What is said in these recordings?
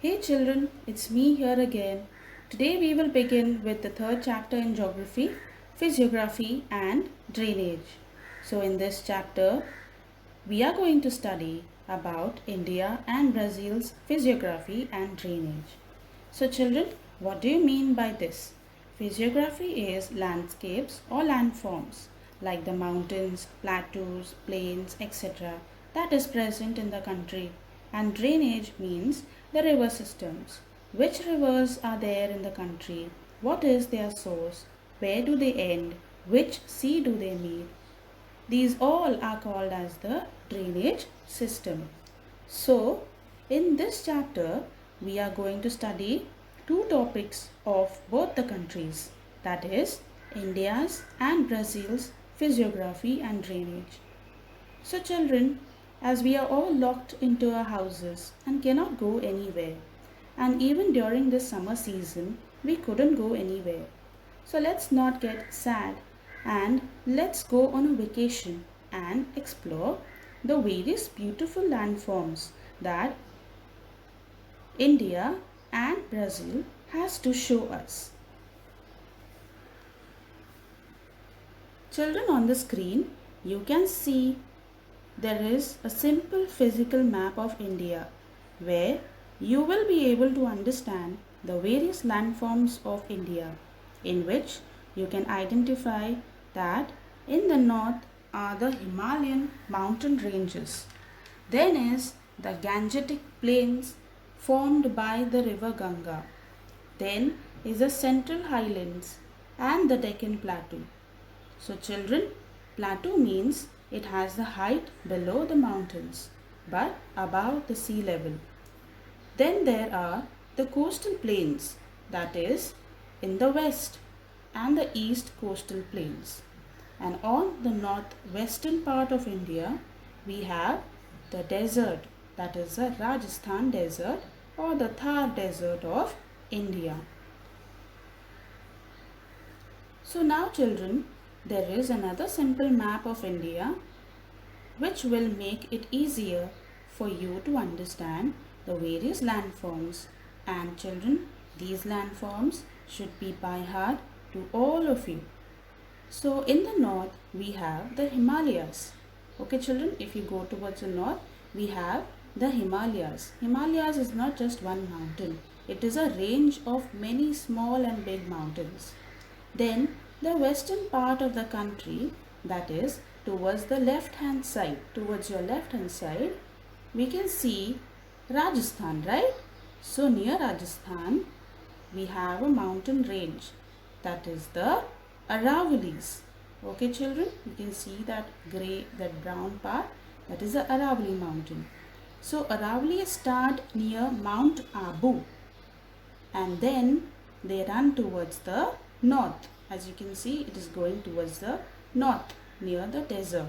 Hey children, it's me here again. Today we will begin with the third chapter in geography, physiography and drainage. So in this chapter, we are going to study about India and Brazil's physiography and drainage. So children, what do you mean by this? Physiography is landscapes or landforms like the mountains, plateaus, plains, etc. that is present in the country. And drainage means the river systems. Which rivers are there in the country? What is their source? Where do they end? Which sea do they meet? These all are called as the drainage system. So, in this chapter, we are going to study two topics of both the countries, that is, India's and Brazil's physiography and drainage. So, children, as we are all locked into our houses and cannot go anywhere, and even during this summer season, we couldn't go anywhere. So, let's not get sad and let's go on a vacation and explore the various beautiful landforms that India and Brazil has to show us. Children, on the screen, you can see there is a simple physical map of India where you will be able to understand the various landforms of India, in which you can identify that in the north are the Himalayan mountain ranges. Then is the Gangetic plains formed by the river Ganga. Then is the Central Highlands and the Deccan Plateau. So children, plateau means it has the height below the mountains but above the sea level. Then there are the coastal plains, that is in the west, and the east coastal plains. And on the northwestern part of India, we have the desert, that is the Rajasthan desert or the Thar desert of India. So now children, there is another simple map of India which will make it easier for you to understand the various landforms. And children, these landforms should be by heart to all of you. So in the north, we have the Himalayas. Okay children, if you go towards the north, we have the Himalayas. Himalayas is not just one mountain. It is a range of many small and big mountains. Then the western part of the country, that is towards the left hand side, towards your left hand side, we can see Rajasthan, right? So near Rajasthan, we have a mountain range, that is the Aravallis. Okay children, you can see that brown part, that is the Aravalli mountain. So Aravalli start near Mount Abu and then they run towards the north. As you can see, it is going towards the north near the desert.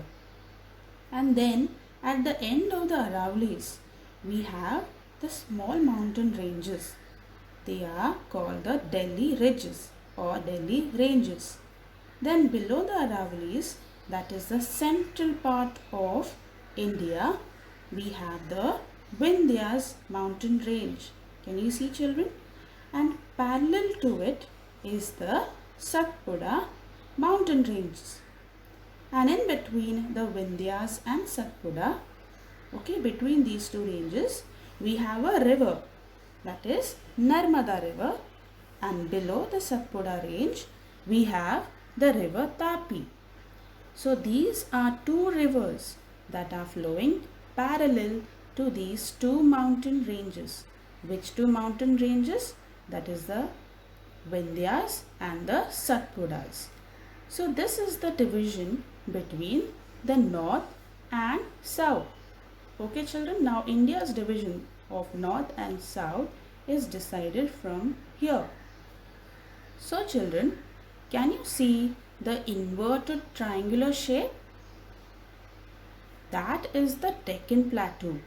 And then at the end of the Aravallis, we have the small mountain ranges. They are called the Delhi Ridges or Delhi Ranges. Then below the Aravallis, that is the central part of India, we have the Vindhyas mountain range. Can you see children? And parallel to it is the Satpura mountain ranges. And in between the Vindhyas and Satpura, okay, between these two ranges, we have a river, that is Narmada river, and below the Satpura range, we have the river Tapi. So these are two rivers that are flowing parallel to these two mountain ranges. Which two mountain ranges? That is the Vindhyas and the Satpuras. So this is the division between the north and south. Okay children, now India's division of north and south is decided from here. So children, can you see the inverted triangular shape? That is the Deccan Plateau.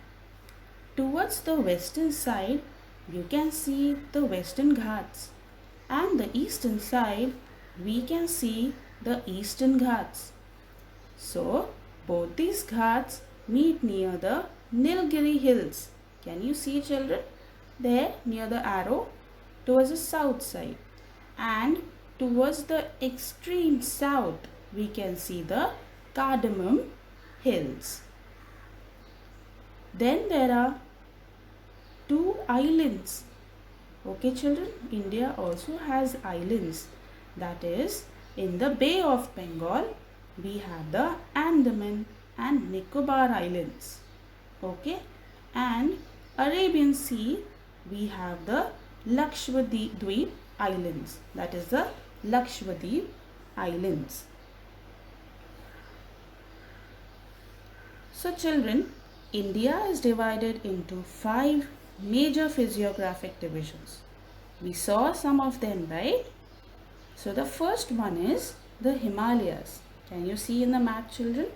Towards the western side, you can see the Western Ghats, and the eastern side, we can see the Eastern Ghats. So, both these Ghats meet near the Nilgiri hills. Can you see children? there near the arrow towards the south side, and towards the extreme south we can see the Cardamom Hills. Then there are two islands. Okay children, India also has islands. That is, in the Bay of Bengal we have the Andaman and Nicobar Islands. Okay, and Arabian Sea we have the Lakshadweep Islands. That is the Lakshadweep Islands. So children, India is divided into 5 major physiographic divisions. We saw some of them, right? So the first one is the Himalayas. Can you see in the map, children?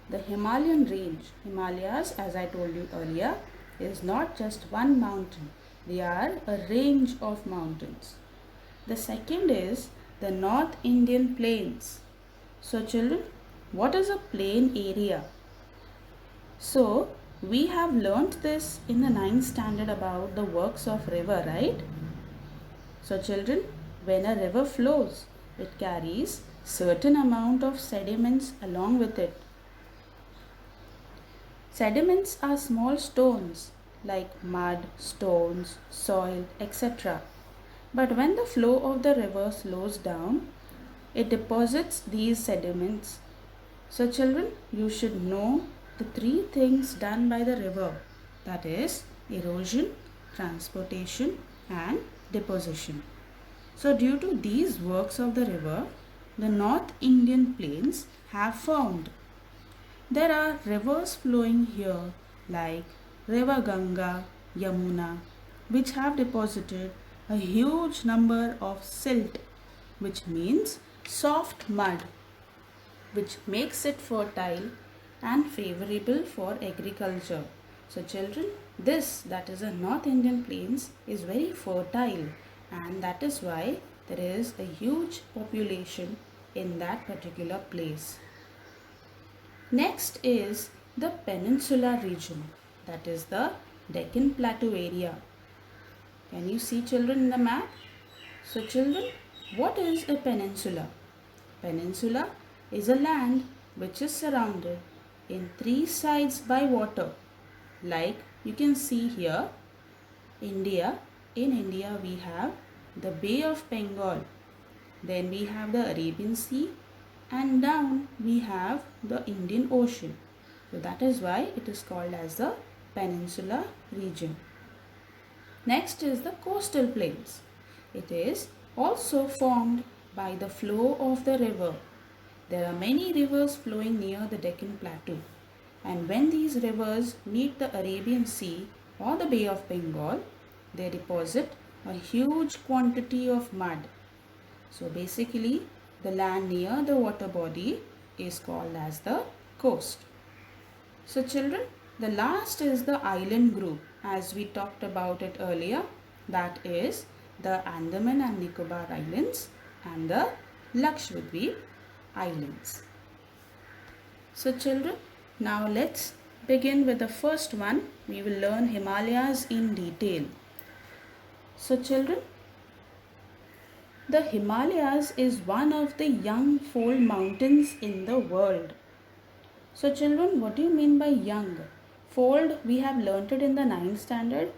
The Himalayan range. Himalayas, as I told you earlier, is not just one mountain. They are a range of mountains. The second is the North Indian plains. So children, what is a plain area? So we have learnt this in the 9th standard about the works of river, right? So children, when a river flows, it carries certain amount of sediments along with it. Sediments are small stones like mud, stones, soil, etc. But when the flow of the river slows down, it deposits these sediments. So children, you should know the 3 things done by the river, that is erosion, transportation and deposition. So due to these works of the river, the North Indian plains have formed. There are rivers flowing here like River Ganga, Yamuna, which have deposited a huge number of silt, which means soft mud, which makes it fertile and favorable for agriculture. So children, this, that is the North Indian plains, is very fertile, and that is why there is a huge population in that particular place. Next is the Peninsula region, that is the Deccan Plateau area. Can you see children in the map? So children, what is a peninsula? Peninsula is a land which is surrounded in 3 sides by water. Like you can see here, India. In India we have the Bay of Bengal. Then we have the Arabian Sea, and down we have the Indian Ocean. So that is why it is called as the Peninsula region. Next is the coastal plains. It is also formed by the flow of the river. There are many rivers flowing near the Deccan Plateau, and when these rivers meet the Arabian Sea or the Bay of Bengal, they deposit a huge quantity of mud. So basically, the land near the water body is called as the coast. So children, the last is the island group, as we talked about it earlier. That is the Andaman and Nicobar Islands and the Lakshadweep Islands. So children, now let's begin with the first one. We will learn Himalayas in detail. So children, the Himalayas is one of the young fold mountains in the world. So children, what do you mean by young? Fold, we have learnt it in the 9th standard.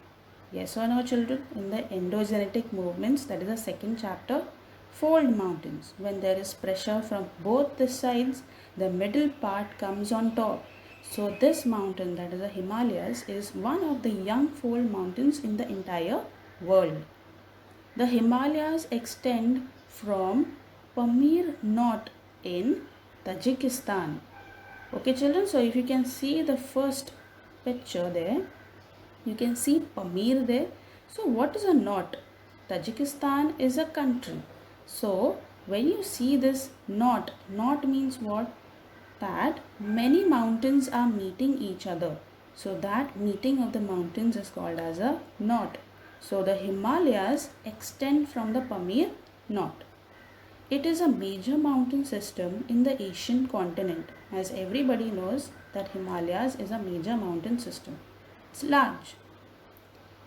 Yes or no children? In the endogenetic movements, that is the 2nd chapter. Fold mountains. When there is pressure from both the sides, the middle part comes on top. So this mountain, that is the Himalayas, is one of the young fold mountains in the entire world. The Himalayas extend from Pamir Knot in Tajikistan. Okay children, so if you can see the first picture there, you can see Pamir there. So what is a knot? Tajikistan is a country. So when you see this knot means what? That many mountains are meeting each other. So that meeting of the mountains is called as a knot. So the Himalayas extend from the Pamir Knot. It is a major mountain system in the Asian continent. As everybody knows that Himalayas is a major mountain system. It's large.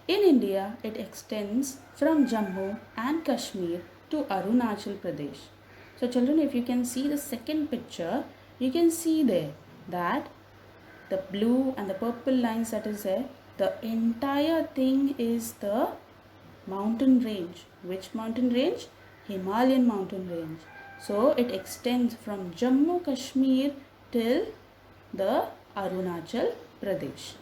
In India, it extends from Jammu and Kashmir to Arunachal Pradesh. So children, if you can see the second picture, you can see there that the blue and the purple lines that is there, the entire thing is the mountain range. Which mountain range? Himalayan mountain range. So it extends from Jammu Kashmir till the Arunachal Pradesh.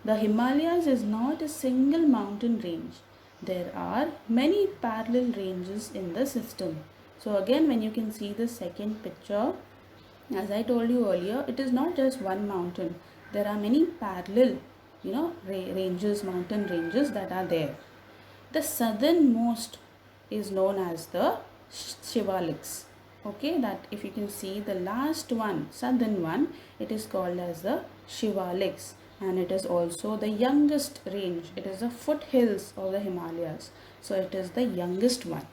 The Himalayas is not a single mountain range. There are many parallel ranges in the system. So again, when you can see the second picture, as I told you earlier, it is not just one mountain. There are many parallel, ranges, mountain ranges that are there. The southernmost is known as the Shivaliks. Okay, that if you can see the last one, southern one, it is called as the Shivaliks, and it is also the youngest range. It is the foothills of the Himalayas. So it is the youngest one.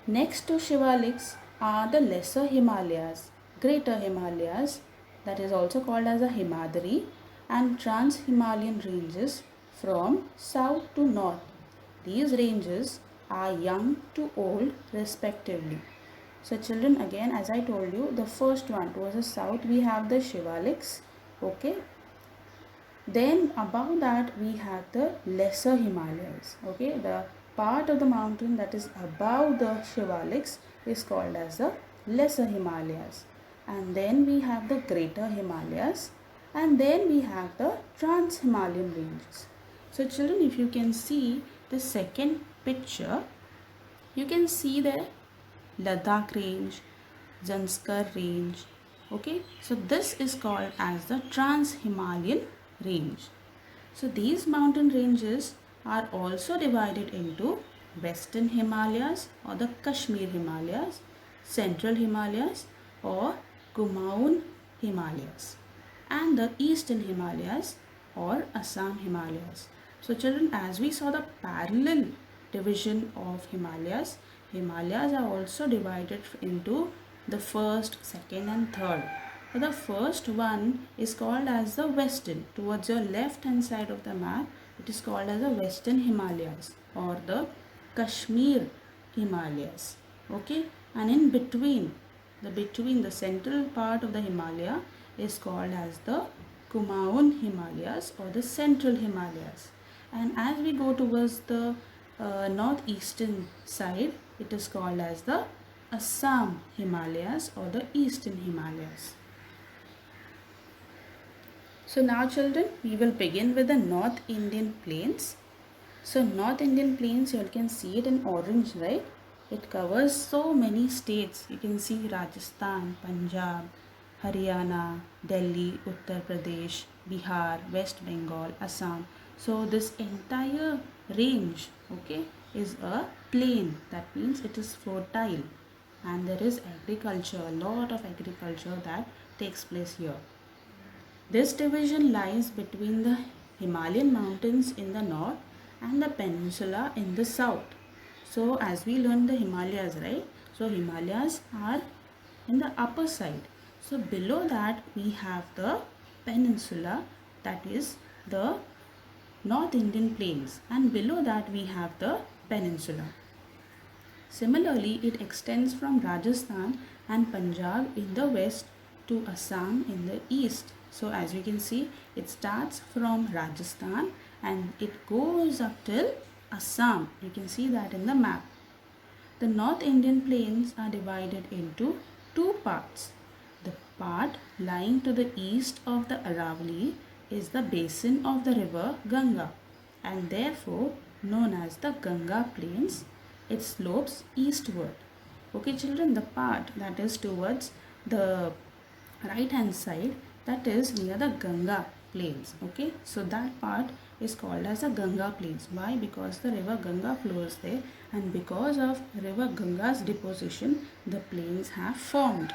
Next to Shivaliks are the lesser Himalayas, greater Himalayas, that is also called as the Himadri, and trans-Himalayan ranges from south to north. These ranges are young to old respectively. So children, again as I told you, the first one towards the south we have the Shivaliks. Okay. Then above that we have the lesser Himalayas. Okay. The part of the mountain that is above the Shivaliks is called as the lesser Himalayas. And then we have the greater Himalayas. And then we have the trans-Himalayan ranges. So children, if you can see the second picture, you can see the Ladakh range, Zanskar range. Okay, so this is called as the trans-Himalayan range. So these mountain ranges are also divided into Western Himalayas or the Kashmir Himalayas, Central Himalayas or Kumaon Himalayas, and the Eastern Himalayas or Assam Himalayas. So children, as we saw the parallel division of Himalayas, Himalayas are also divided into the first, second and third. So the first one is called as the Western. Towards your left hand side of the map, it is called as the Western Himalayas or the Kashmir Himalayas. Okay, and in between the central part of the Himalaya is called as the Kumaon Himalayas or the Central Himalayas. And as we go towards the northeastern side, it is called as the Assam Himalayas or the Eastern Himalayas. So now children, we will begin with the North Indian Plains. So North Indian Plains, you can see it in orange, right? It covers so many states. You can see Rajasthan, Punjab, Haryana, Delhi, Uttar Pradesh, Bihar, West Bengal, Assam. So this entire range, okay, is a plain. That means it is fertile and there is agriculture, a lot of agriculture that takes place here. This division lies between the Himalayan mountains in the north and the peninsula in the south. So as we learned the Himalayas, right? So Himalayas are in the upper side. So below that we have the peninsula, that is the North Indian Plains, and below that we have the peninsula. Similarly, it extends from Rajasthan and Punjab in the west to Assam in the east. So as you can see, it starts from Rajasthan and it goes up till Assam. You can see that in the map. The North Indian Plains are divided into two parts. The part lying to the east of the Aravalli is the basin of the river Ganga and therefore known as the Ganga Plains. It slopes eastward. Okay children, the part that is towards the right hand side, that is near the Ganga Plains. Okay, so that part is called as the Ganga Plains. Why? Because the river Ganga flows there, and because of river Ganga's deposition, the plains have formed.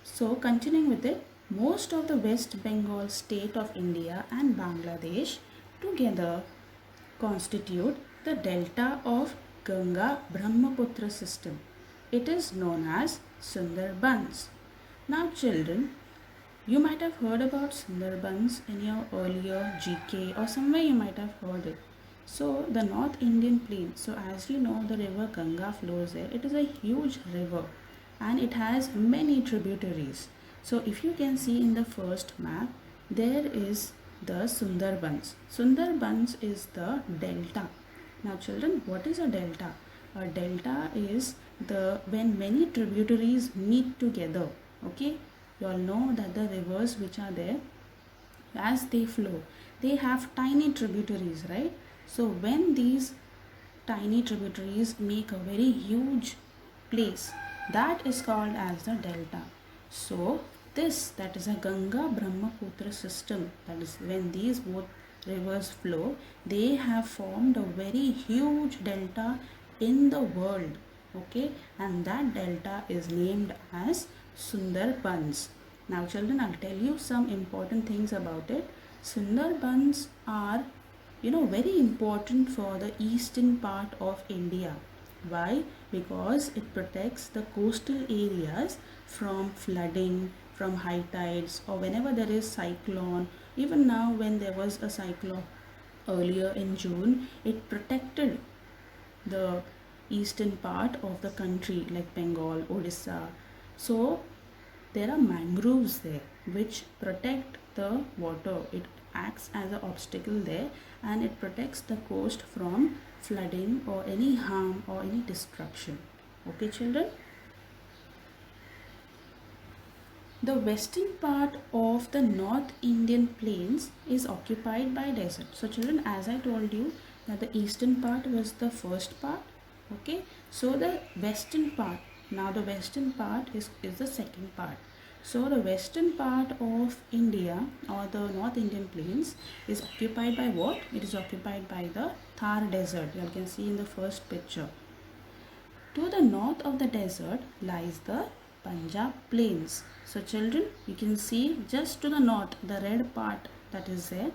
So continuing with it, most of the West Bengal state of India and Bangladesh together constitute the delta of Ganga Brahmaputra system. It is known as Sundarbans. Now children, You might have heard about Sundarbans in your earlier GK or somewhere you might have heard it. So the North Indian plain, so as you know the river Ganga flows there. It is a huge river and it has many tributaries. So if you can see in the first map, there is the Sundarbans. Sundarbans is the delta. Now children, what is a delta? A delta is the when many tributaries meet together. Okay, you all know that the rivers which are there, as they flow, they have tiny tributaries, right? So when these tiny tributaries make a very huge place, that is called as the delta. So this, that is a Ganga Brahmaputra system, that is when these both rivers flow, they have formed a very huge delta in the world. Okay, and that delta is named as Sundarbans. Now children, I'll tell you some important things about it. Sundarbans are, very important for the eastern part of India. Why? Because it protects the coastal areas from flooding, from high tides, or whenever there is cyclone. Even now when there was a cyclone earlier in June, it protected the eastern part of the country like Bengal, Odisha. So there are mangroves there which protect the water. It acts as an obstacle there and it protects the coast from flooding or any harm or any destruction. Okay children? The western part of the North Indian plains is occupied by desert. So children, as I told you that the eastern part was the first part. Okay, so the western part, now the western part is the second part. So the western part of India or the North Indian plains is occupied by what? It is occupied by the Thar desert. You can see in the first picture. To the north of the desert lies the Punjab plains. So children, you can see just to the north, the red part that is there,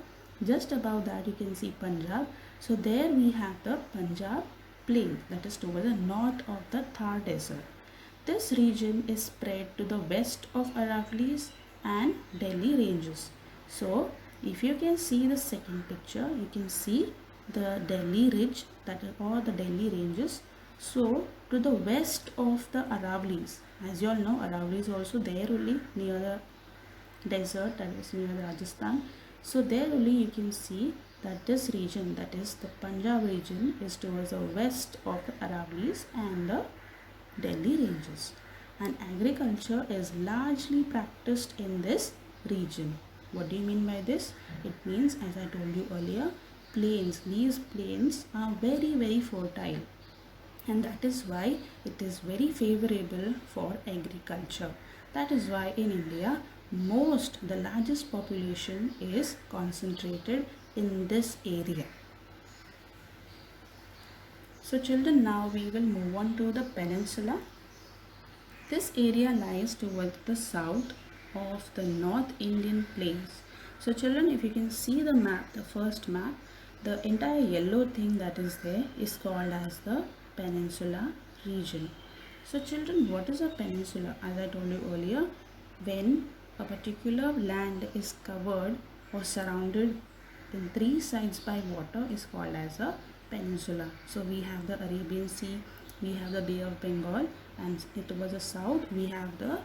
just above that you can see Punjab. So there we have the Punjab plain, that is towards the north of the Thar desert. This region is spread to the west of Aravallis and Delhi ranges. So if you can see the second picture, you can see the Delhi ridge, that is, or the Delhi ranges. So to the west of the Aravallis, as you all know, Aravalli is also there only near the desert, that is near Rajasthan. So there only you can see that this region, that is the Punjab region, is towards the west of the Aravallis and the Delhi ranges. And agriculture is largely practiced in this region. What do you mean by this? It means, as I told you earlier, plains. These plains are very, very fertile. And that is why it is very favorable for agriculture. That is why in India, the largest population is concentrated in this area. So children, now we will move on to the peninsula. This area lies towards the south of the North Indian plains. So children, if you can see the map, the first map, the entire yellow thing that is there is called as the peninsula region. So children, what is a peninsula? As I told you earlier, when a particular land is covered or surrounded in three sides by water is called as a peninsula. So we have the Arabian Sea, we have the Bay of Bengal, and towards the south we have the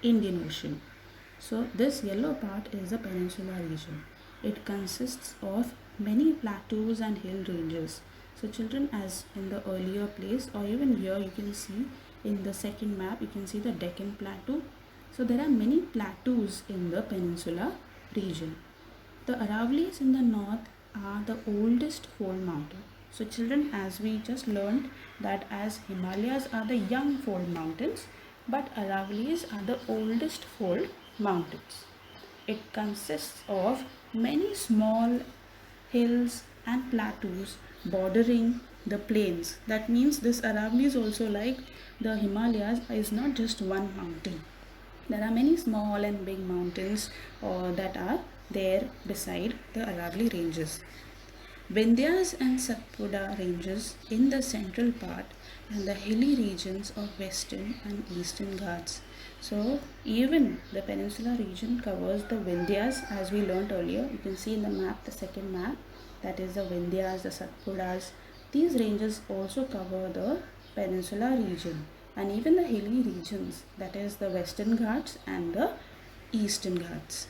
Indian Ocean. So this yellow part is the peninsula region. It consists of many plateaus and hill ranges. So children, as in the earlier place or even here you can see in the second map, you can see the Deccan Plateau. So there are many plateaus in the peninsula region. The Aravallis in the north are the oldest fold mountain. So children, as we just learned that as Himalayas are the young fold mountains, but Aravallis are the oldest fold mountains. It consists of many small hills and plateaus bordering the plains. That means this Aravalli is also like the Himalayas, is not just one mountain. There are many small and big mountains that are there beside the Aravalli ranges. Vindhyas and Satpura ranges in the central part and the hilly regions of western and eastern Ghats. So even the peninsular region covers the Vindhyas, as we learnt earlier. You can see in the map, the second map, that is the Vindhyas, the Satpuras. These ranges also cover the peninsular region, and even the hilly regions, that is the Western Ghats and the Eastern Ghats.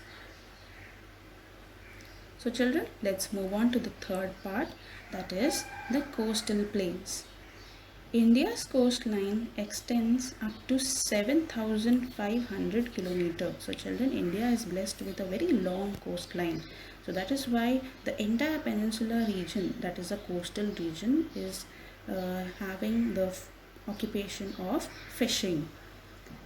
So children, let's move on to the third part, that is the coastal plains. India's coastline extends up to 7,500 kilometers. So children, India is blessed with a very long coastline. So that is why the entire peninsular region, that is a coastal region, is having the occupation of fishing.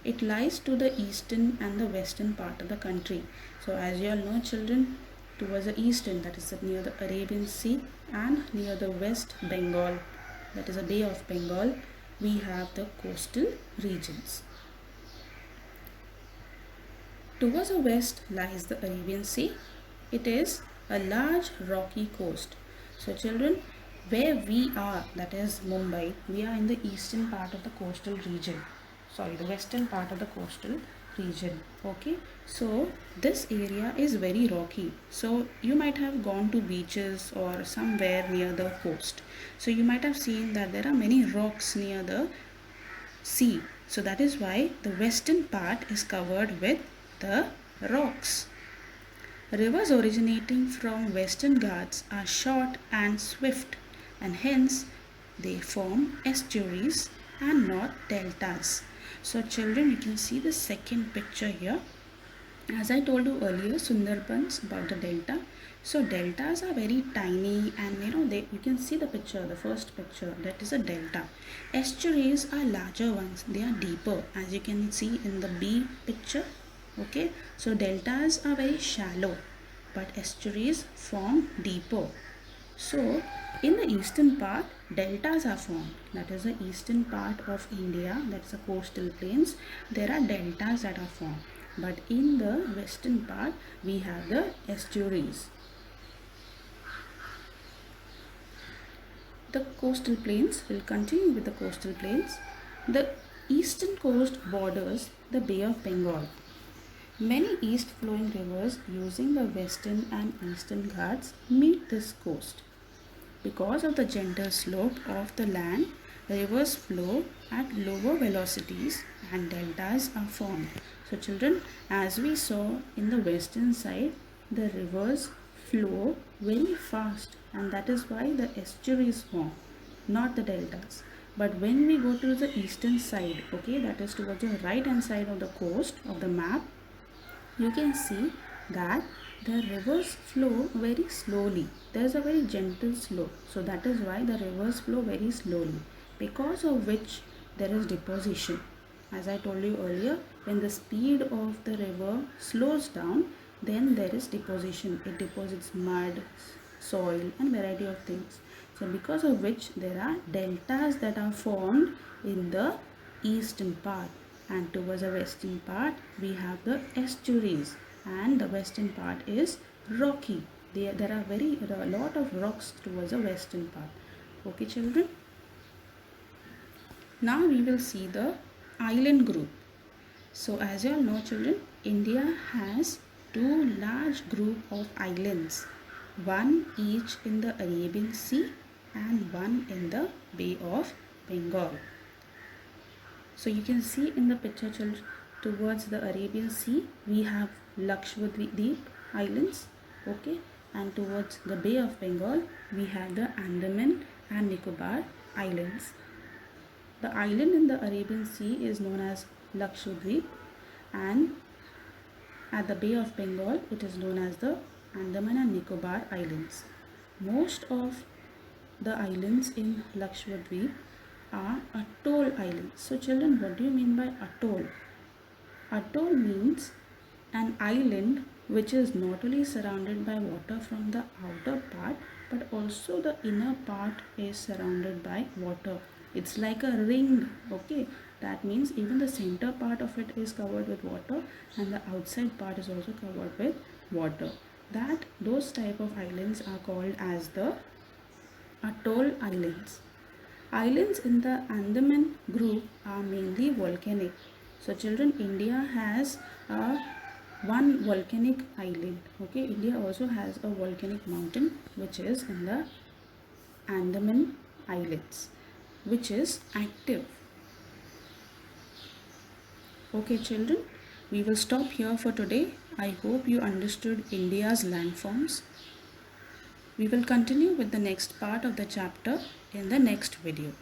It lies to the eastern and the western part of the country. So as you all know children, towards the eastern, that is near the Arabian Sea, and near the West Bengal, that is a Bay of Bengal, we have the coastal regions. Towards the west lies the Arabian Sea. It is a large rocky coast. So children, where we are, that is Mumbai, we are in the eastern part of the coastal region. Sorry, the western part of the coastal region. Okay, so this area is very rocky. So you might have gone to beaches or somewhere near the coast. So you might have seen that there are many rocks near the sea. So that is why the western part is covered with the rocks. Rivers originating from Western Ghats are short and swift, and hence they form estuaries and not deltas. So children, you can see the second picture here. As I told you earlier, Sundarbans, about the delta. So deltas are very tiny, and you can see the picture, the first picture, that is a delta. Estuaries are larger ones, they are deeper, as you can see in the B picture. Okay, so deltas are very shallow, but estuaries form deeper. So in the eastern part, deltas are formed. That is the eastern part of India, that's the coastal plains. There are deltas that are formed. But in the western part, we have the estuaries. The coastal plains, will continue with the coastal plains. The eastern coast borders the Bay of Bengal. Many east flowing rivers using the western and eastern Ghats meet this coast. Because of the gentle slope of the land, rivers flow at lower velocities and deltas are formed. So children, as we saw in the western side, the rivers flow very fast, and that is why the estuaries form, not the deltas. But when we go to the eastern side, okay, that is towards the right hand side of the coast of the map, you can see that the rivers flow very slowly. There is a very gentle slope. So that is why the rivers flow very slowly, because of which there is deposition. As I told you earlier, when the speed of the river slows down, then there is deposition. It deposits mud, soil, and variety of things. So because of which there are deltas that are formed in the eastern part, and towards the western part we have the estuaries, and the western part is rocky. There are a lot of rocks towards the western part. Okay children, now we will see the island group. So as you all know children, India has two large group of islands, one each in the Arabian Sea and one in the Bay of Bengal. So you can see in the picture children, towards the Arabian Sea we have Lakshadweep Islands, okay, and towards the Bay of Bengal we have the Andaman and Nicobar Islands. The island in the Arabian Sea is known as Lakshadweep, and at the Bay of Bengal it is known as the Andaman and Nicobar Islands. Most of the islands in Lakshadweep are atoll islands. So children, what do you mean by atoll? Atoll means an island which is not only surrounded by water from the outer part, but also the inner part is surrounded by water. It's like a ring, okay? That means even the center part of it is covered with water, and the outside part is also covered with water. Those type of islands are called as the atoll islands. Islands in the Andaman group are mainly volcanic. So children, India has a one volcanic island. Okay, India also has a volcanic mountain which is in the Andaman Islets, which is active. Okay children, we will stop here for today. I hope you understood India's landforms. We will continue with the next part of the chapter in the next video.